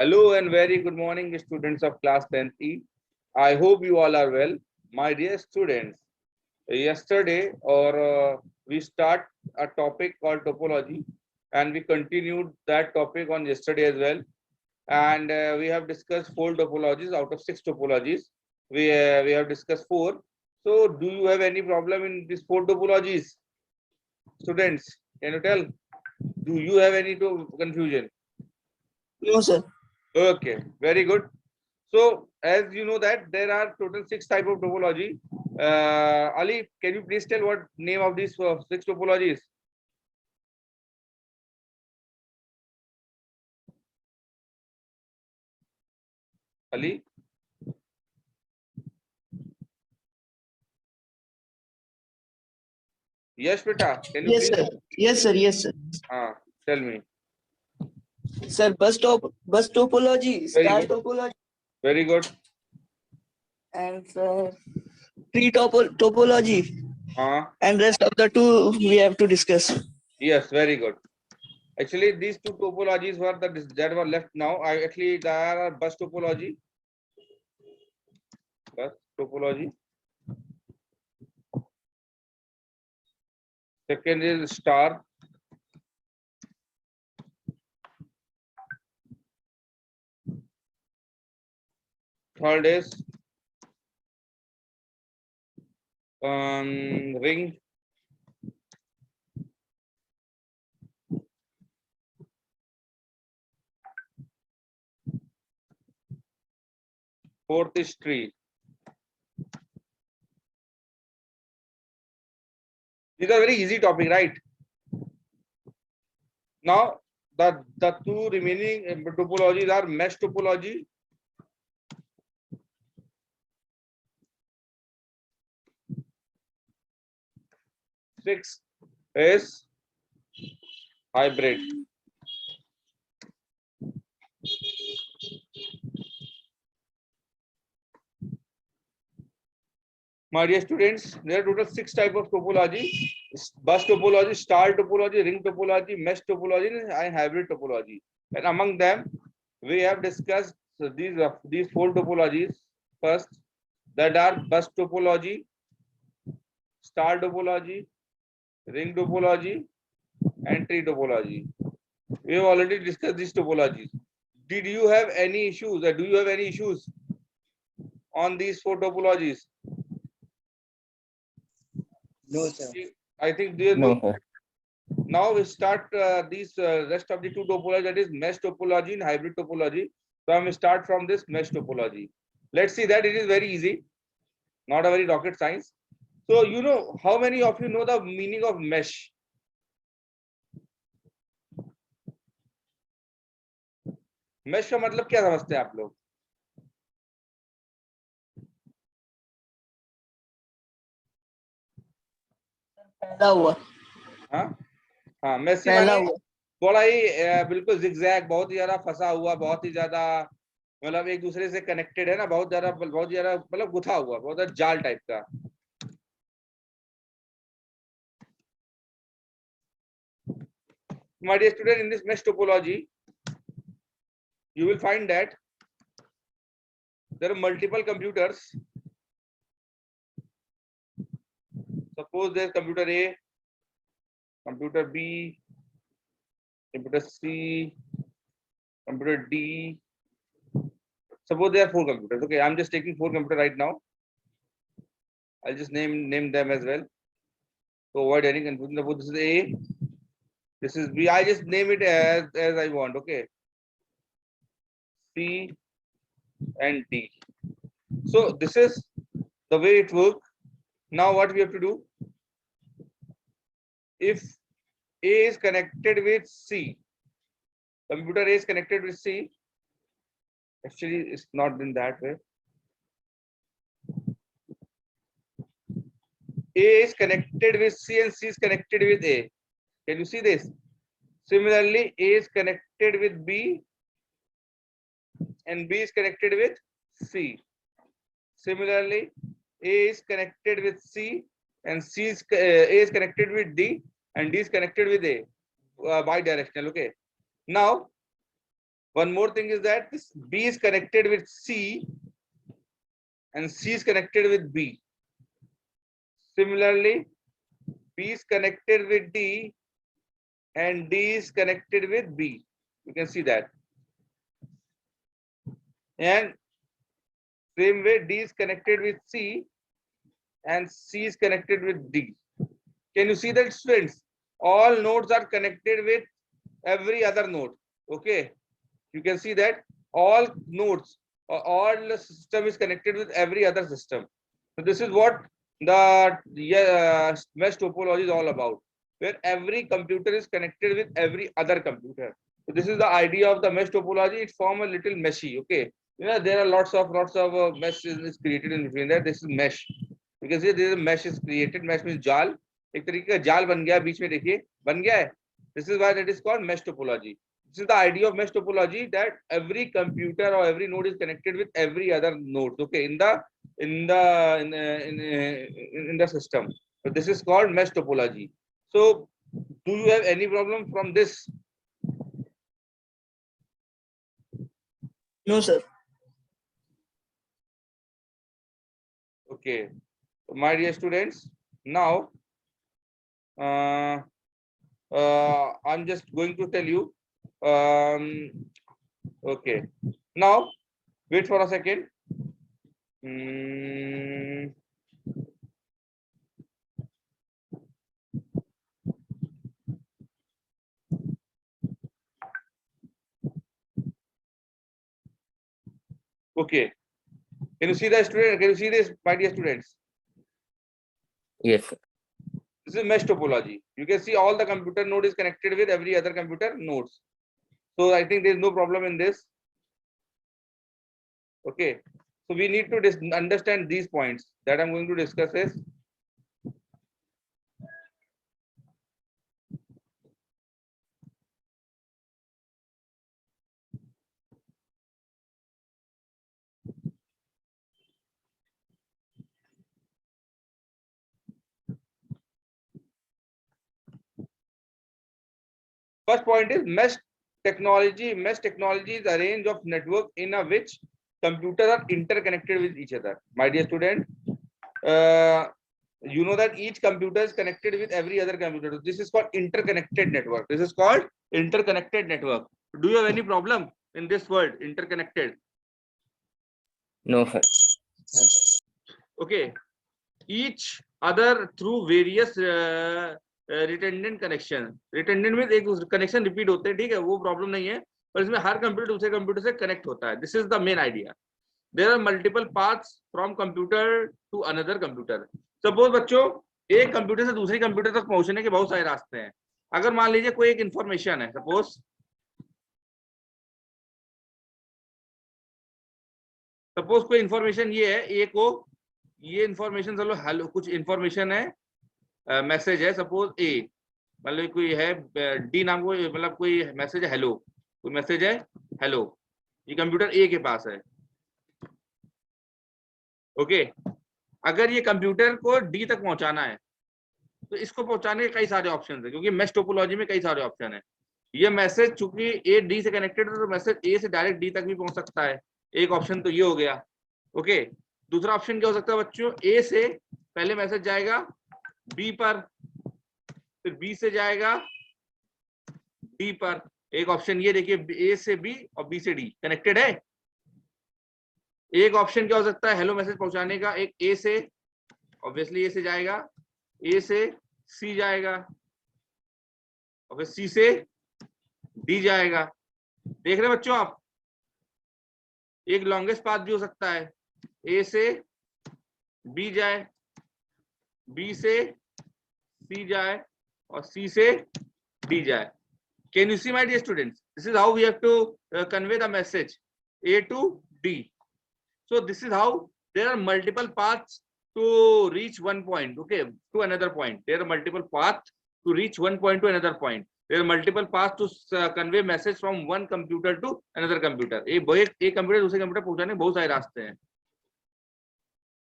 Hello and very good morning, students of class 10th E. I hope you all are well. My dear students, yesterday we start a topic called topology, and we continued that topic on yesterday as well. And we have discussed 4 topologies out of 6 topologies. We have discussed 4. So, do you have any problem in these 4 topologies, students? Can you tell? Do you have any confusion? No, sir. Okay, very good. So, as you know that there are total 6 type of topology. Ali, can you please tell what name of these 6 topologies? Ali? Yes, beta. Can you Yes, please? sir. Yes, sir. Yes, sir. Tell me. Sir, bus topology, Very star good. topology, Very good. and tree topology, Uh, and rest of the two we have to discuss. yes, very good. Actually, these 2 topologies were that were left now. Actually there are bus topology. Bus topology. Second is star. Third is ring. Fourth is tree. These are very easy topic, right? Now the 2 remaining topologies are mesh topology. Six is hybrid. My dear students, there are total 6 type of topology: bus topology, star topology, ring topology, mesh topology, and hybrid topology. And among them, we have discussed these 4 topologies first, that are bus topology, star topology, ring topology, and tree topology. We have already discussed these topologies. Did you have any issues, or do you have any issues on these 4 topologies? No, sir. I think there is No, no. sir. Now we start these rest of the 2 topology, that is mesh topology and hybrid topology. So I'm start from this mesh topology. Let's see that it is very easy, not a very rocket science. So you know, how many of you know the meaning of mesh? Mesh का मतलब क्या समझते हैं आप लोग? फैला हुआ. हाँ हाँ, मेसी फैला माने हुआ. थोड़ा ही बिल्कुल जिगजैग, बहुत ही ज्यादा फंसा हुआ, बहुत ही ज्यादा मतलब एक दूसरे से कनेक्टेड है ना, बहुत ज्यादा मतलब गुथा हुआ, बहुत ज्यादा जाल टाइप का. My dear student, in this mesh topology, you will find that there are multiple computers. Suppose there is computer A, computer B, computer C, computer D. Suppose there are 4 computers. Okay, I'm just taking 4 computers right now. I'll just name them as well to avoid any confusion. Suppose this is A, this is B. I just name it as I want. Okay, C and D. So this is the way it works. Now what we have to do? If A is connected with C, computer A is connected with C. Actually, it's not in that way. A is connected with C and C is connected with A. Can you see this? Similarly, A is connected with B and B is connected with C. Similarly, A is connected with C and A is connected with D, and D is connected with A, bidirectional. Okay. Now, one more thing is that this B is connected with C and C is connected with B. Similarly, B is connected with D and D is connected with B. You can see that. And same way, D is connected with C and C is connected with D. Can you see that, students? All nodes are connected with every other node. Okay. You can see that all nodes, all the system is connected with every other system. So this is what the mesh topology is all about, where every computer is connected with every other computer. So this is the idea of the mesh topology. It forms a little meshy. Okay, you know there are lots of mesh is created in between there. This is mesh. You can see there is a mesh is created. Mesh means जाल. एक तरीके का जाल बन गया बीच में देखिए बन गया है. This is why it is called mesh topology. This is the idea of mesh topology, that every computer or every node is connected with every other node. Okay, in the system. So this is called mesh topology. So do you have any problem from this? No, sir. Okay, so my dear students, now I'm just going to tell you. Okay, now wait for a second. Okay, can you see the student? Can you see this, my dear students? Yes, sir. This is mesh topology. You can see all the computer node is connected with every other computer nodes. So I think there is no problem in this. Okay, so we need to understand these points that I'm going to discuss is. First point is mesh technology. Mesh technology is a range of network in a which computers are interconnected with each other. My dear student, you know that each computer is connected with every other computer. This is called interconnected network. This is called interconnected network. Do you have any problem in this word, interconnected? No, sir. Okay. Each other through various redundant connection. Redundant में एक connection repeat होते हैं, ठीक है, वो problem नहीं है, पर इसमें हर कंप्यूटर दूसरे कंप्यूटर से connect होता है. This is the main idea. There are multiple paths from computer to another computer. Suppose बच्चों एक कंप्यूटर से दूसरी कंप्यूटर तक पहुंचने के बहुत सारे रास्ते हैं. अगर मान लीजिए कोई एक इंफॉर्मेशन है, सपोज कोई इंफॉर्मेशन ये है, ए को ये इंफॉर्मेशन, चलो हेलो कुछ इंफॉर्मेशन है, मैसेज है, सपोज ए, मतलब कोई है डी नाम को, मतलब कोई मैसेज है हेलो, कोई मैसेज है हेलो, ये कंप्यूटर ए के पास है. ओके, अगर ये कंप्यूटर को डी तक पहुंचाना है तो इसको पहुंचाने के कई सारे ऑप्शन है, क्योंकि मेश टोपोलॉजी में कई सारे ऑप्शन है. ये मैसेज चूंकि ए डी से कनेक्टेड है तो मैसेज ए से डायरेक्ट डी तक भी पहुंच सकता है. एक ऑप्शन तो ये हो गया. ओके, दूसरा ऑप्शन क्या हो सकता है बच्चों, ए से पहले मैसेज जाएगा बी पर, फिर बी से जाएगा डी पर. एक ऑप्शन ये देखिए, ए से बी और बी से डी कनेक्टेड है. एक ऑप्शन क्या हो सकता है हेलो मैसेज पहुंचाने का, एक ए से, ऑब्वियसली ए से जाएगा, ए से सी जाएगा और फिर सी से डी जाएगा. देख रहे बच्चों आप, एक लॉन्गेस्ट पाथ भी हो सकता है, ए से बी जाए, बी से सी जाए और सी से डी जाए. Can you see, my dear students? This is how we have to convey the message A to D. So this is how there are multiple paths to reach one point. Okay, to another point. There are multiple paths to reach one point to another point. There are multiple paths to convey message from one computer to another computer. एक computer दूसरे computer पहुंचाने बहुत सारे रास्ते हैं.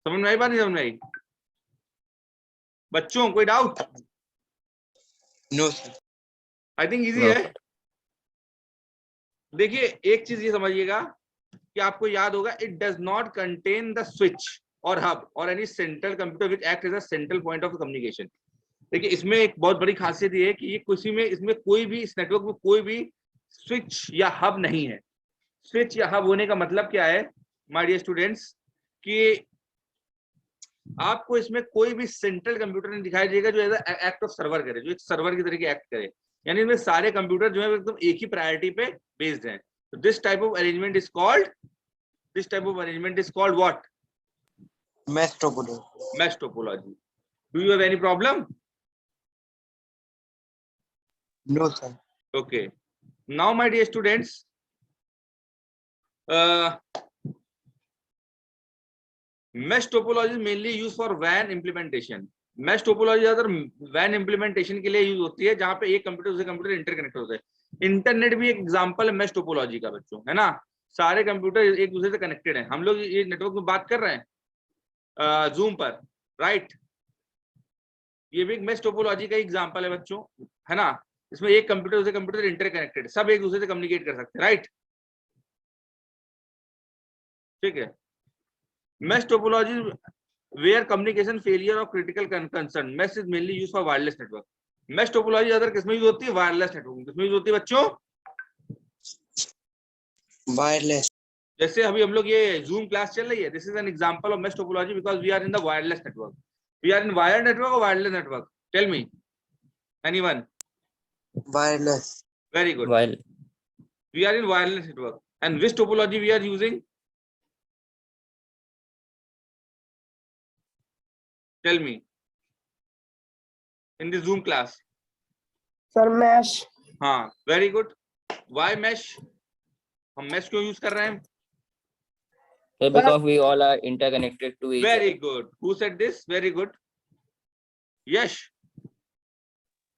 समझ में आई बात, नहीं समझ में आई बच्चों? कोई doubt? No, sir. I think easy No, है. देखिए एक चीज ये समझिएगा कि आपको याद होगा, it does not contain the switch और हब और any central computer which act as a central point of communication. देखिए इसमें एक बहुत बड़ी खासियत ये है कि ये किसी में, इसमें कोई भी, इस नेटवर्क में कोई भी स्विच या हब नहीं है। स्विच या हब होने का मतलब क्या है माय डियर स्टूडेंट्स, कि आपको इसमें कोई भी सेंट्रल कंप्यूटर नहीं दिखाई देगा जो एज एक्ट ऑफ सर्वर करे, जो एक सर्वर की तरीके एक्ट करे। यानी इसमें सारे कंप्यूटर जो है एकदम एक ही प्रायोरिटी पे बेस्ड हैं। तो this type of arrangement is called, this type of arrangement is called what? Mesh topology. Mesh topology. Do you have any problem? No, sir. Okay. Now, my dear students, mesh topology is mainly used for WAN implementation. Mesh topology अगर WAN implementation के लिए use होती है, जहां पे एक computer से computer interconnect होते हैं। इंटरनेट भी एक एग्जांपल है mesh topology का बच्चों, है ना। सारे कंप्यूटर एक दूसरे से कनेक्टेड हैं। हम लोग ये नेटवर्क में बात कर रहे हैं जूम पर, राइट। ये भी एक मेश टोपोलॉजी का एग्जांपल है बच्चों, है ना। इसमें एक कंप्यूटर से कंप्यूटर इंटरकनेक्टेड, सब एक दूसरे से कम्युनिकेट कर सकते हैं, राइट। ठीक है। Mesh topology where communication failure of critical concern, mesh is mainly used for wireless network. Mesh topology other किसमें यूज होती है? वायरलेस नेटवर्क में। किसमें यूज होती है बच्चों? Wireless. जैसे अभी हम लोग ये जूम क्लास चल रही है, this is an example of mesh topology because we are in the wireless network. We are in wired network और wireless network? Tell me anyone. Wireless. Very good. While We are in wireless network. And which topology we are using? Tell me. In the Zoom class. Sir, mesh. हाँ, very good. Why mesh? हम mesh क्यों use कर रहे हैं? because we all are interconnected to each Very other. good. Who said this? Very good. Yes.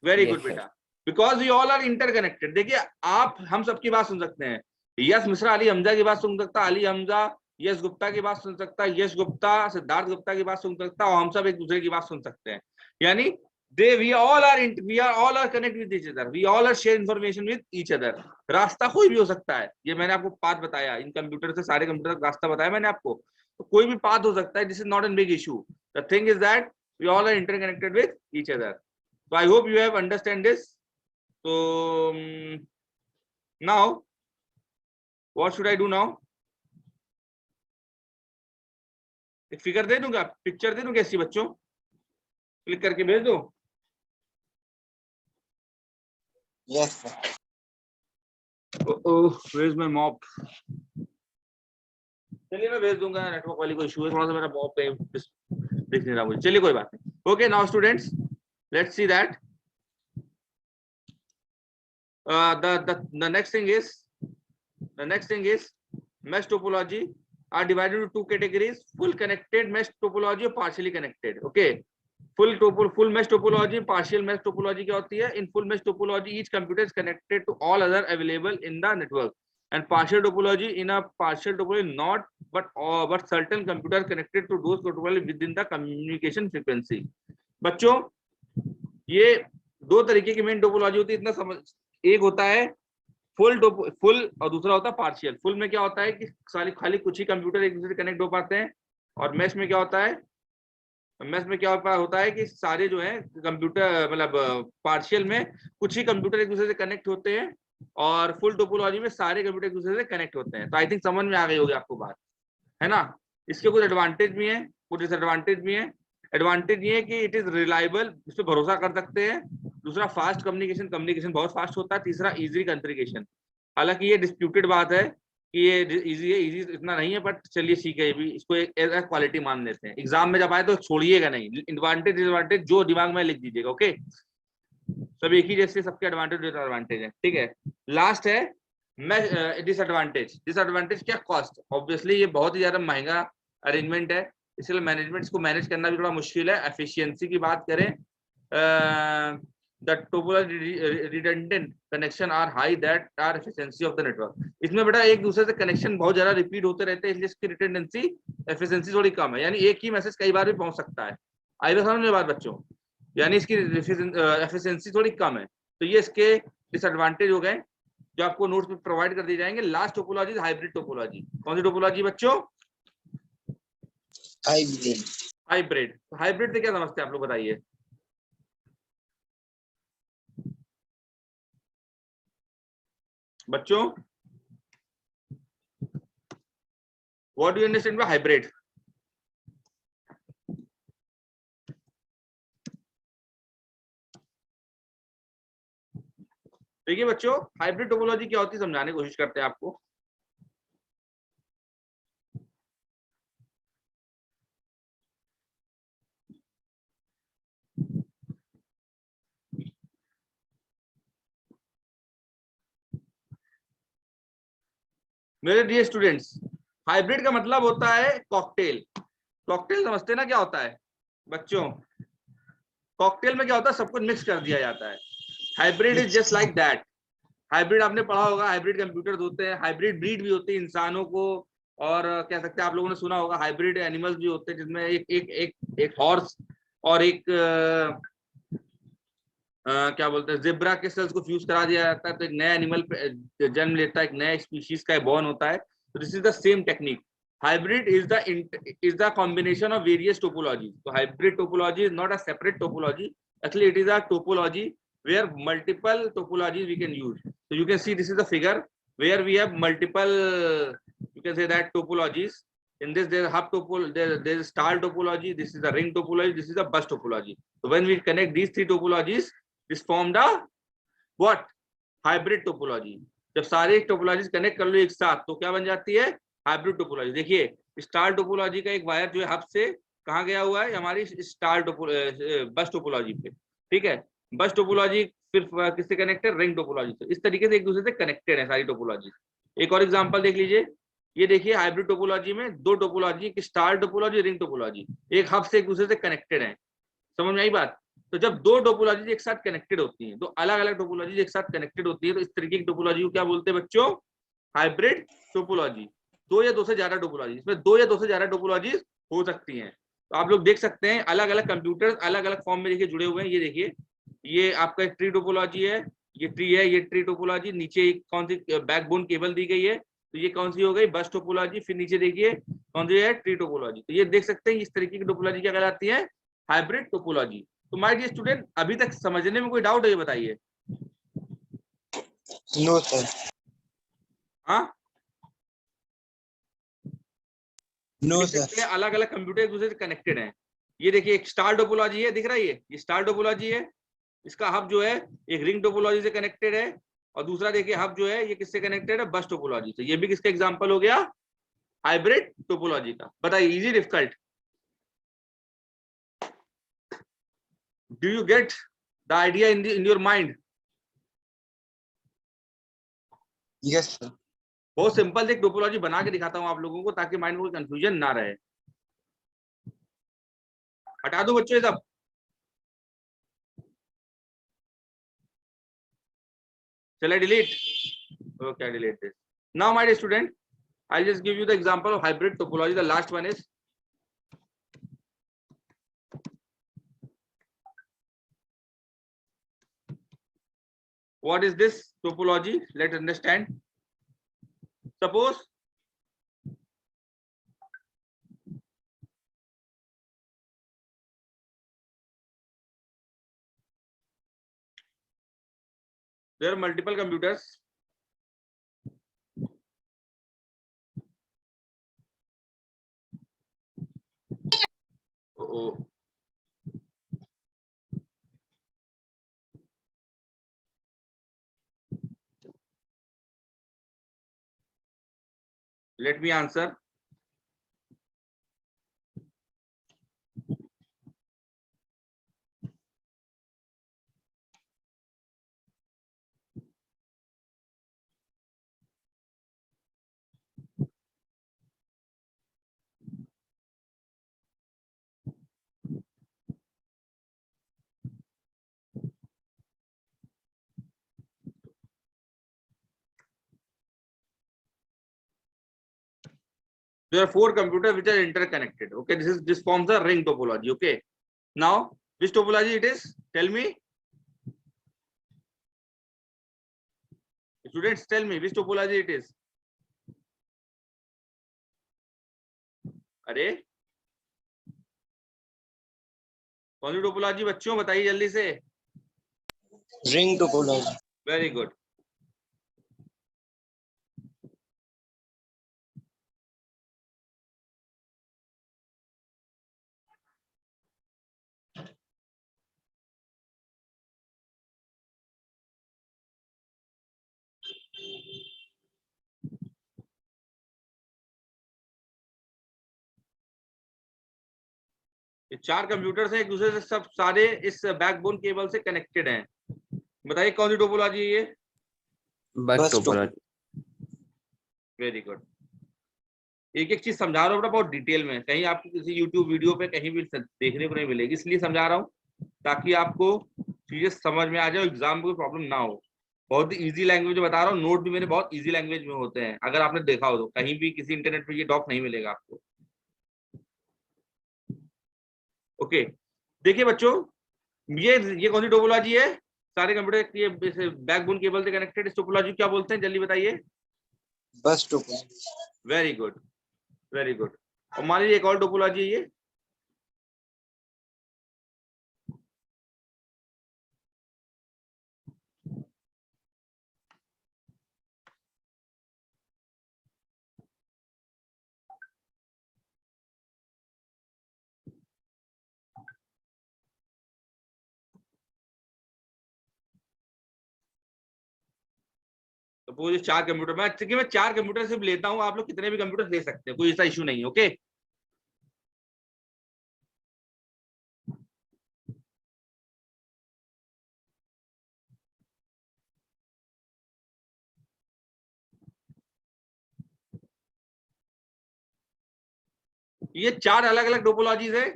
Very Yes, good sir. बेटा. Because we all are interconnected. देखिए आप हम सबकी बात सुन सकते हैं। यश मिश्रा अली हमजा की बात सुन सकता, अली हमजा यश गुप्ता की बात सुन सकता, यश गुप्ता सिद्धार्थ गुप्ता की बात सुन सकता, और हम सब एक दूसरे की बात सुन सकते हैं। यानी we all are connected with each other. We all are share information with each other. रास्ता कोई भी हो सकता है, ये मैंने आपको पाथ बताया, इन कंप्यूटर से सारे कंप्यूटर का रास्ता बताया मैंने आपको। तो कोई भी पाथ हो सकता है, this is not an big issue. The thing is that we all are interconnected with each other. So I hope you have understand this. So now what should I do now? एक figure दे दूंगा, picture दे दूं कैसी बच्चों, click करके भेज दो। Yes, sir. Oh, where is my mop? चलिए मैं भेज दूंगा, नेटवर्क वाली कोई इशू है, थोड़ा सा मेरा मॉप दिख नहीं रहा मुझे। चलिए कोई बात नहीं। Okay now students, let's see that the next thing is mesh topology are divided into two categories: full connected mesh topology और partially connected. Okay, full mesh topology, partial mesh topology क्या होती है? In full mesh topology each computer is connected to all other available in the network, and partial topology, in a partial topology not but certain computer connected to those topology within the communication frequency. बच्चों ये दो तरीके की main topology होती है, इतना समझ। एक होता है फुल और दूसरा होता है पार्शियल। फुल में क्या होता है कि खाली कुछ ही कंप्यूटर एक दूसरे से कनेक्ट हो पाते हैं, और मेश में क्या होता है, मेश में क्या होता है कि सारे जो है कंप्यूटर, मतलब पार्शियल में कुछ ही कंप्यूटर एक दूसरे से कनेक्ट होते हैं, और फुल टोपोलॉजी में सारे कंप्यूटर एक दूसरे से कनेक्ट होते हैं। तो आई थिंक समझ में आ गई होगी आपको बात, है ना। इसके कुछ एडवांटेज भी हैं, कुछ डिसएडवांटेज भी हैं। एडवांटेज ये है कि इट इज रिलायबल, इस पर भरोसा कर सकते हैं। दूसरा फास्ट कम्युनिकेशन बहुत फास्ट होता है। तीसरा इजी कॉन्फ़िगरेशन। हालांकि ये डिस्प्यूटेड बात है कि ये इजी है, इजी इतना नहीं है, बट चलिए ठीक है, ये भी इसको एक क्वालिटी मान लेते हैं। एग्जाम में जब आए तो छोड़िएगा नहीं, एडवांटेज डिसएडवांटेज जो दिमाग में लिख दीजिएगा। ओके, सब एक ही जैसे सबके एडवांटेज डिसएडवांटेज है, ठीक है। लास्ट है डिसएडवांटेज। डिसएडवांटेज क्या? कॉस्ट। ऑब्वियसली ये बहुत ही ज्यादा महंगा अरेंजमेंट है, इसलिए मैनेजमेंट को मैनेज करना भी थोड़ा मुश्किल है। एफिशिएंसी की बात करें, the topology redundant connection are high that are efficiency of the network. इसमें बेटा एक दूसरे से कनेक्शन बहुत ज्यादा रिपीट होते रहते हैं, इसलिए इसकी रिडंडेंसी एफिशिएंसी थोड़ी कम है, यानी एक ही मैसेज कई बार भी पहुंच सकता है। आई बात समझ में बात बच्चों, यानी इसकी एफिशिएंसी थोड़ी कम है। तो ये इसके डिसएडवांटेज हो गए। जो आपको नोट्स में प्रोवाइड कर दिए जाएंगे। Last topology is hybrid topology. कौन सी टोपोलॉजी बच्चों? हाइब्रिड। हाइब्रिड। हाइब्रिड से क्या समझते हैं आप लोग, बताइए। बच्चों, what do you understand by hybrid? देखिए बच्चों, हाइब्रिड टोपोलॉजी क्या होती है समझाने की कोशिश करते हैं आपको। मेरे डियर स्टूडेंट्स, हाइब्रिड का मतलब होता है कॉकटेल। कॉकटेल समझते हैं ना क्या होता है बच्चों? कॉकटेल में क्या होता है, सब कुछ मिक्स कर दिया जाता है। Hybrid is just like that. Hybrid आपने पढ़ा होगा, हाइब्रिड कंप्यूटर्स होते हैं, हाइब्रिड ब्रीड भी होती है इंसानों को, और कह सकते हैं आप लोगों ने सुना होगा हाइब्रिड एनिमल्स भी होते हैं, जिसमें एक हॉर्स और एक क्या बोलते हैं जेब्रा के सेल्स को फ्यूज करा दिया जाता है, तो एक नया एनिमल जन्म लेता है, एक नया स्पीशीज का बॉर्न होता है। तो this is the same technique. Hybrid is the combination of various topology. तो hybrid topology is not a separate topology, actually it is a topology where multiple topologies we can use. So you can see this is the figure where we have multiple, you can say that, topologies. In this there is hub topology, there is star topology, this is the ring topology, this is the bus topology. So when we connect these three topologies, this form the what? Hybrid topology. जब सारे topologies connect कर लो एक साथ तो क्या बन जाती है? Hybrid topology. देखिए स्टार टोपोलॉजी का एक वायर जो है हब से कहाँ गया हुआ है, हमारी स्टार बस टोपोलॉजी पे, ठीक है। बस टोपोलॉजी फिर किससे कनेक्टेड? रिंग टोपोलॉजी से। इस तरीके से एक दूसरे से कनेक्टेड है सारी टोपोलॉजी। एक और एग्जांपल देख लीजिए, ये देखिए हाइब्रिड टोपोलॉजी में दो topology, star topology, ring topology, एक हब से एक दूसरे से कनेक्टेड है। समझ में आई बात? तो जब दो टोपोलॉजी एक साथ कनेक्टेड होती हैं, तो अलग अलग टोपोलॉजी एक साथ कनेक्टेड होती है, तो इस तरीके की टोपोलॉजी को क्या बोलते हैं बच्चों? Hybrid topology. दो या दो से ज्यादा टोपोलॉजी, इसमें दो या दो से ज्यादा टोपोलॉजी हो सकती हैं। तो आप लोग देख सकते हैं अलग अलग कंप्यूटर अलग अलग फॉर्म में देखिए जुड़े हुए हैं। ये देखिए, ये आपका एक ट्री टोपोलॉजी है, ये ट्री है, ये ट्री टोपोलॉजी। नीचे एक कौन सी बैकबोन केबल दी गई है, तो ये कौन सी हो गई? बस टोपोलॉजी। फिर नीचे देखिए कौन सी है? Tree topology. तो ये देख सकते हैं इस तरीके की टोपोलॉजी क्या कहलाती है? Hybrid topology. तो माय डियर स्टूडेंट, अभी तक समझने में कोई डाउट है? ये बताइए। No sir. हाँ, नो देख सर। सकते हैं अलग अलग कंप्यूटर एक दूसरे से कनेक्टेड हैं। ये देखिए एक स्टार टोपोलॉजी है, दिख रहा है? ये स्टार टोपोलॉजी है। इसका हब जो है एक रिंग टोपोलॉजी से कनेक्टेड है, और दूसरा देखिए हब जो है ये किससे कनेक्टेड है? बस टोपोलॉजी से। ये भी किसका एग्जांपल हो गया? हाइब्रिड टोपोलॉजी का। बताइए, easy difficult? Do you get the idea in your mind? Yes sir. बहुत सिंपल एक टोपोलॉजी बना के दिखाता हूं आप लोगों को, ताकि माइंड में कोई कंफ्यूजन ना रहे। हटा दो बच्चों ये सब। Shall I delete? Okay, I delete this. Now, my dear student, I'll just give you the example of hybrid topology. The last one is what is this topology? Let's understand. Suppose there are multiple computers. Oh. Let me answer. There are four computers which are interconnected. Okay, this forms a ring topology. Okay, now which topology it is? Tell me. Students, tell me which topology it is. अरे कौन सी topology बच्चों, बताइए जल्दी से. Ring topology. Very good. ये 4 computers हैं, एक दूसरे से सब सारे इस बैकबोन केबल से कनेक्टेड हैं. बताइए कौन सी टोपोलॉजी है ये. बस बस टोपोलॉजी. Very good. एक एक चीज समझा रहा हूँ बहुत डिटेल में, कहीं आपको किसी यूट्यूब वीडियो पे कहीं भी देखने को नहीं मिलेगी, इसलिए समझा रहा हूँ ताकि आपको चीजें समझ में आ जाए, एग्जाम में कोई प्रॉब्लम ना हो. बहुत ही इजी लैंग्वेज में बता रहा हूँ, नोट भी मेरे बहुत इजी लैंग्वेज में होते हैं. अगर आपने देखा हो तो कहीं भी किसी इंटरनेट पे ये डॉक नहीं मिलेगा आपको. ओके, देखिए बच्चों, ये कौन सी टोपोलॉजी है. सारे कंप्यूटर ये बैकबोन केबल से कनेक्टेड, इस टोपोलॉजी क्या बोलते हैं, जल्दी बताइए. Bus topology. Very good, very good. और मान लीजिए एक और टोपोलॉजी है ये. सपोज ये 4 कंप्यूटर, मैं 4 कंप्यूटर सिर्फ लेता हूँ, आप लोग कितने भी कंप्यूटर ले सकते हैं, कोई ऐसा इशू नहीं है. ओके, ये 4 अलग अलग टोपोलॉजीज है.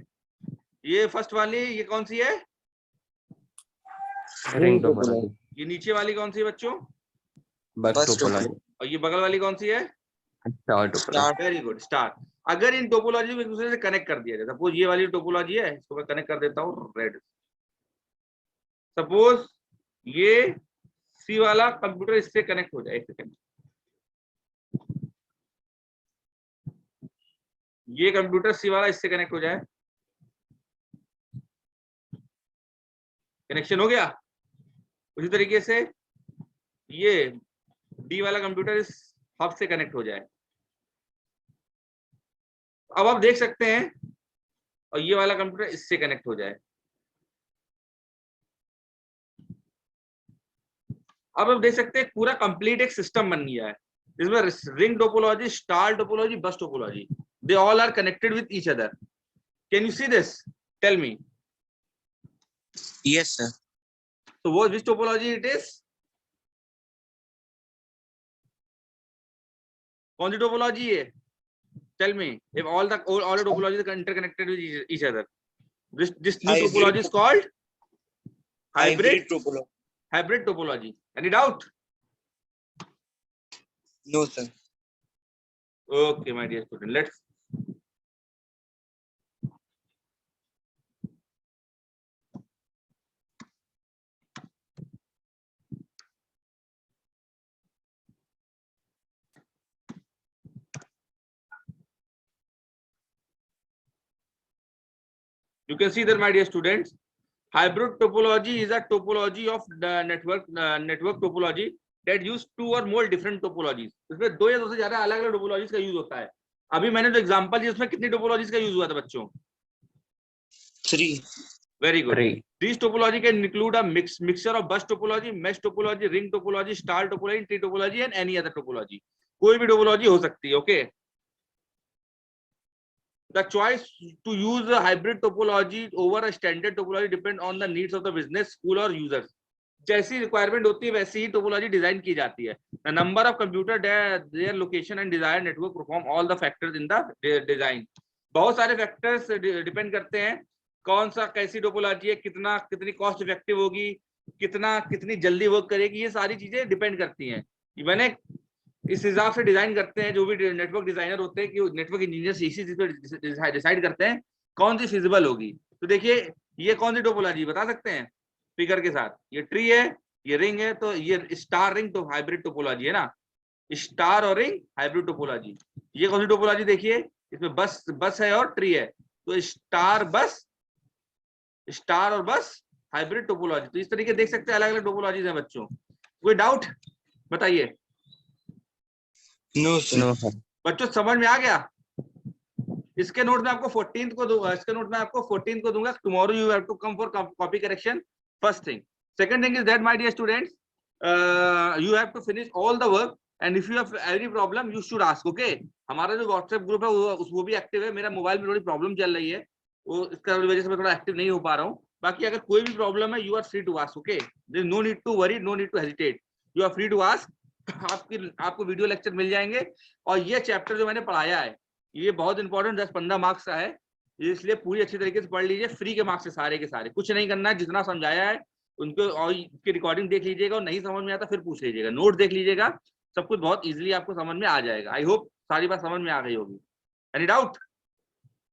ये फर्स्ट वाली ये कौन सी है, रिंग टोपोलॉजी. ये नीचे वाली कौन सी है बच्चों, बस बस टोपोलॉजी. और ये बगल वाली कौन सी है, star topology. Very good, star. अगर इन टोपोलॉजी को एक दूसरे से कनेक्ट कर दिया जाए, सपोज ये वाली टोपोलॉजी है, इसको मैं कनेक्ट कर देता हूँ रेड. सपोज ये सी वाला कंप्यूटर इससे कनेक्ट हो जाए, एक सेकेंड, ये कंप्यूटर सी वाला इससे कनेक्ट हो जाए, कनेक्शन हो गया. उसी तरीके से ये डी वाला कंप्यूटर इस हब से कनेक्ट हो जाए. अब आप देख सकते हैं, और ये वाला कंप्यूटर इससे कनेक्ट हो जाए. अब आप देख सकते हैं पूरा कंप्लीट एक सिस्टम बन गया है, इसमें ring topology, star topology, bus topology, they all are connected with each other. Can you see this, tell me. Yes, sir. So what which topology it is? कौन सी टोपोलॉजी है? Tell me. If all the topologies are interconnected with each other, this new Hybrid. topology is called Hybrid topology. hybrid topology. Any doubt? No, sir. Okay, my dear student. Let's. You can see there, my dear students. Hybrid topology is a topology of the network topology that use 2 or more different topologies. इसमें 2 या 2 से ज्यादा अलग अलग topologies का use होता है. अभी मैंने जो एग्जांपल दिया उसमें कितनी टोपोलॉजीज का यूज हुआ था बच्चों? 3. Very good. 3. These topology can include a mixture of bus topology, mesh topology, ring topology, star topology, tree topology, and any other topology. कोई भी टोपोलॉजी हो सकती है. Okay. The choice to use a hybrid topology over a standard topology depend on the needs of the business, school or users. जैसी requirement होती है वैसी ही topology design की जाती है. The number of computer, their location and desired network perform all the factors in the design. बहुत सारे factors depend करते हैं कौन सा कैसी टोपोलॉजी है, कितनी कॉस्ट इफेक्टिव होगी, कितनी जल्दी वर्क करेगी, ये सारी चीजें डिपेंड करती हैं. मैंने इस हिसाब से डिजाइन करते हैं, जो भी नेटवर्क डिजाइनर होते हैं कि नेटवर्क इंजीनियर इसी चीज पर डिसाइड करते हैं कौन सी फिजिबल होगी. तो देखिए ये कौन सी टोपोलॉजी बता सकते हैं फिगर के साथ? ये ट्री है, ये रिंग है तो ये स्टार रिंग तो हाइब्रिड टोपोलॉजी है ना, स्टार और रिंग हाइब्रिड टोपोलॉजी। ये कौन सी टोपोलॉजी देखिए, इसमें बस है और ट्री है, तो स्टार और बस हाइब्रिड टोपोलॉजी। तो इस तरीके देख सकते हैं अलग अलग टोपोलॉजीज हैं बच्चों। कोई डाउट बताइए? No sir. No, sir. बच्चों समझ में आ गया? इसके नोट में आपको 14th को दूंगा, इसके नोट में आपको 14th को दूंगा। Tomorrow you have to come for copy correction, first thing. Second thing is that my dear students, you have to finish all the work and if you have any problem you should ask, okay. हमारा जो WhatsApp group है वो भी active है। मेरा mobile में थोड़ी problem चल रही है, वो इसका वजह से मैं थोड़ा एक्टिव नहीं हो पा रहा हूँ। बाकी अगर कोई भी प्रॉब्लम है, you are free to ask, okay. There is no need to worry, no need to hesitate, you are free to ask. आपको वीडियो लेक्चर मिल जाएंगे। और ये चैप्टर जो मैंने पढ़ाया है ये बहुत इंपॉर्टेंट 10-15 मार्क्स का है, इसलिए पूरी अच्छी तरीके से पढ़ लीजिए। फ्री के मार्क्स है सारे के सारे, कुछ नहीं करना है। जितना समझाया है उनको और की रिकॉर्डिंग देख लीजिएगा, और नहीं समझ में आता फिर पूछ लीजिएगा, नोट देख लीजिएगा, सब कुछ बहुत इजीली आपको समझ में आ जाएगा। आई होप सारी बात समझ में आ गई होगी। Any doubt?